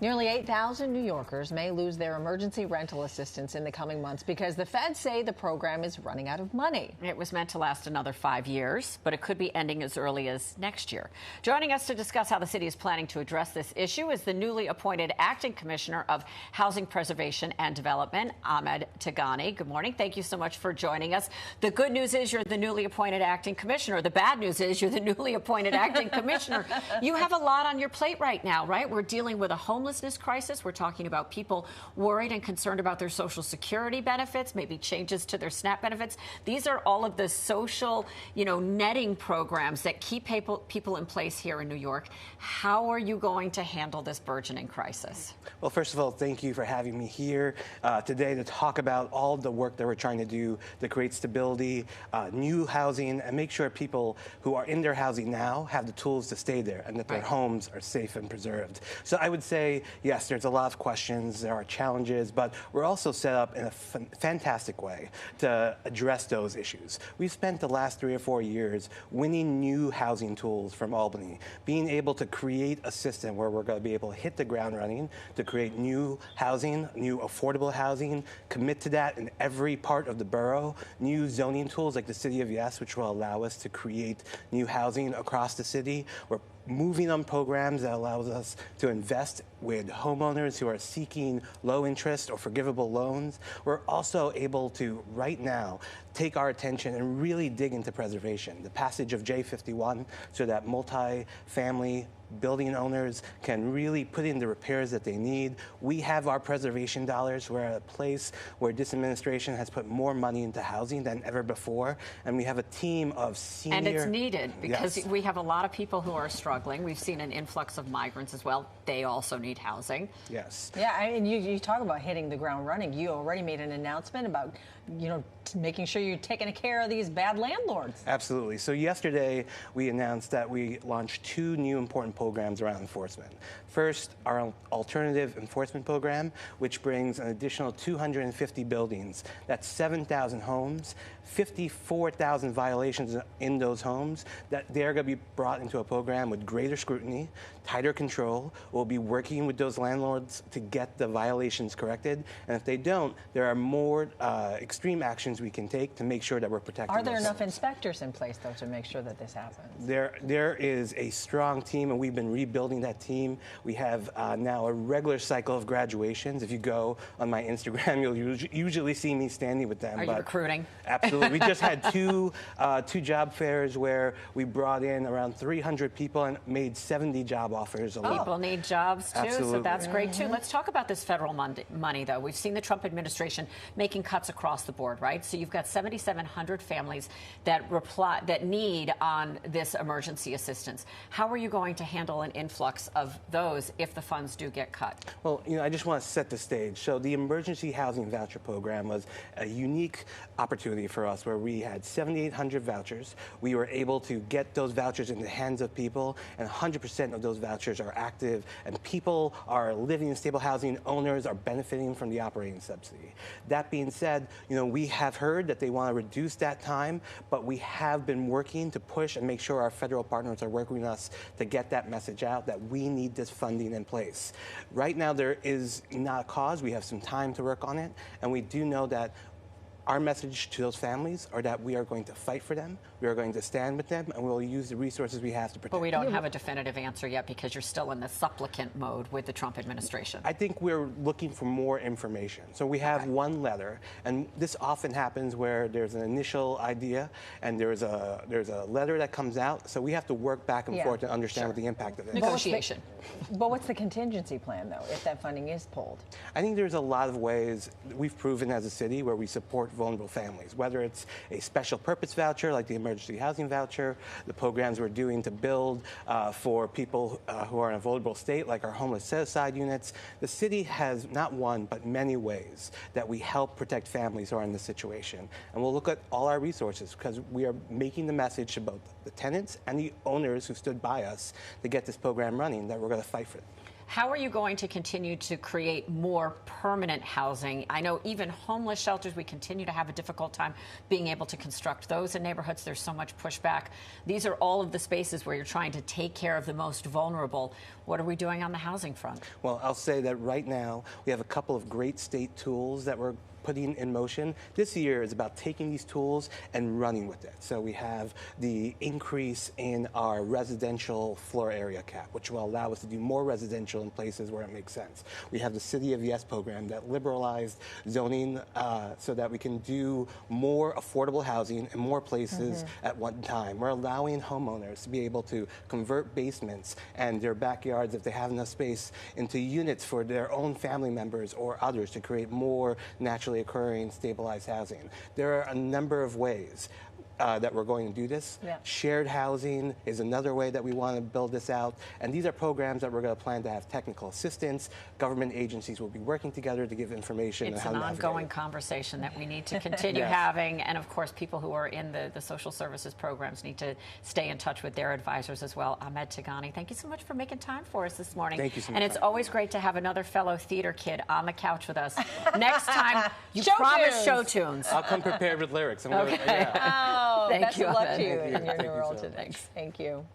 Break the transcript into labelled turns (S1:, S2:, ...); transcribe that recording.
S1: Nearly 8,000 New Yorkers may lose their emergency rental assistance in the coming months because the feds say the program is running out of money.
S2: It was meant to last another 5 years, but it could be ending as early as next year. Joining us to discuss how the city is planning to address this issue is the newly appointed Acting Commissioner of Housing Preservation and Development, Ahmed Tagani. Good morning. Thank you so much for joining us. The good news is you're the newly appointed Acting Commissioner. The bad news is you're the newly appointed Acting Commissioner. You have a lot on your plate right now, right? We're dealing with a homelessness crisis. We're talking about people worried and concerned about their Social Security benefits, maybe changes to their SNAP benefits. These are all of the social, netting programs that keep people in place here in New York. How are you going to handle this burgeoning crisis?
S3: Well, first of all, thank you for having me here today to talk about all the work that we're trying to do to create stability, new housing, and make sure people who are in their housing now have the tools to stay there and that their homes are safe and preserved. So I would say, yes, there's a lot of questions, there are challenges, but we're also set up in a fantastic way to address those issues. We've spent the last 3 or 4 years winning new housing tools from Albany, being able to create a system where we're going to be able to hit the ground running to create new housing, new affordable housing, commit to that in every part of the borough, new zoning tools like the City of Yes, which will allow us to create new housing across the city. We're moving on programs that allows us to invest with homeowners who are seeking low interest or forgivable loans. We're also able to, right now, take our attention and really dig into preservation. The passage of J51 so that multi-family building owners can really put in the repairs that they need. We have our preservation dollars. We're at a place where this administration has put more money into housing than ever before. And we have a team of senior...
S2: And it's needed because we have a lot of people who are struggling. We've seen an influx of migrants as well. They also need housing.
S3: Yes.
S1: Yeah, I mean, you talk about hitting the ground running. You already made an announcement about, making sure you're taking care of these bad landlords.
S3: Absolutely. So yesterday, we announced that we launched 2 new important programs around enforcement. First, our alternative enforcement program, which brings an additional 250 buildings. That's 7,000 homes, 54,000 violations in those homes that they're going to be brought into a program with greater scrutiny, tighter control. We'll be working with those landlords to get the violations corrected. And if they don't, there are more extreme actions we can take to make sure that we're protecting
S1: Are there enough
S3: homes.
S1: inspectors in place, though, to make sure that this happens?
S3: There is a strong team, and we've been rebuilding that team. We have now a regular cycle of graduations. If you go on my Instagram, you'll usually see me standing with them.
S2: Are you recruiting?
S3: Absolutely. We just had two job fairs where we brought in around 300 people and made 70 job offers alone.
S2: People need jobs, too,
S3: Absolutely.
S2: so that's great, too. Let's talk about this federal money, though. We've seen the Trump administration making cuts across the board, right? So you've got 7,700 families that need on this emergency assistance. How are you going to handle an influx of those if the funds do get cut?
S3: Well, I just want to set the stage. So the Emergency Housing Voucher Program was a unique opportunity for us where we had 7,800 vouchers. We were able to get those vouchers in the hands of people, and 100% of those vouchers are active, and people are living in stable housing. Owners are benefiting from the operating subsidy. That being said, we have heard that they want to reduce that time, but we have been working to push and make sure our federal partners are working with us to get that message out that we need this funding in place. Right now, there is not a cause. We have some time to work on it, and we do know that our message to those families are that we are going to fight for them, we are going to stand with them, and we'll use the resources we have to protect them.
S2: But we don't have a definitive answer yet because you're still in the supplicant mode with the Trump administration.
S3: I think we're looking for more information. So we have one letter, and this often happens where there's an initial idea and there's a letter that comes out. So we have to work back and forth to understand what the impact of it is.
S2: Negotiation.
S1: But what's the contingency plan, though, if that funding is pulled?
S3: I think there's a lot of ways we've proven as a city where we support vulnerable families, whether it's a special purpose voucher like the emergency housing voucher, the programs we're doing to build for people who are in a vulnerable state, like our homeless set-aside units. The city has not one, but many ways that we help protect families who are in this situation. And we'll look at all our resources because we are making the message to both the tenants and the owners who stood by us to get this program running that we're going to fight for them.
S2: How are you going to continue to create more permanent housing? I know even homeless shelters, we continue to have a difficult time being able to construct those in neighborhoods. There's so much pushback. These are all of the spaces where you're trying to take care of the most vulnerable. What are we doing on the housing front?
S3: Well, I'll say that right now we have a couple of great state tools that we're putting in motion. This year is about taking these tools and running with it. So we have the increase in our residential floor area cap, which will allow us to do more residential in places where it makes sense. We have the City of Yes program that liberalized zoning so that we can do more affordable housing in more places at one time. We're allowing homeowners to be able to convert basements and their backyards, if they have enough space, into units for their own family members or others to create more naturally occurring stabilized housing. There are a number of ways that we're going to do this.
S1: Yeah.
S3: Shared housing is another way that we want to build this out. And these are programs that we're going to plan to have technical assistance. Government agencies will be working together to give information.
S2: It's
S3: on
S2: an
S3: how to
S2: ongoing
S3: navigate.
S2: conversation that we need to continue
S3: Yes.
S2: having. And of course, people who are in the social services programs need to stay in touch with their advisors as well. Ahmed Tigani, thank you so much for making time for us this morning.
S3: Thank you so much.
S2: And it's always great to have another fellow theater kid on the couch with us. Next time, you
S1: Show
S2: promise
S1: tunes.
S2: show tunes.
S3: I'll come prepared with lyrics.
S2: Okay.
S3: Yeah.
S1: Oh,
S2: Thank
S1: best
S2: you,
S1: of luck
S2: Ahmed.
S1: to you
S3: Thank you.
S1: in your
S3: Thank
S1: new
S3: you
S1: role
S3: so
S1: today.
S3: much.
S1: Thank you.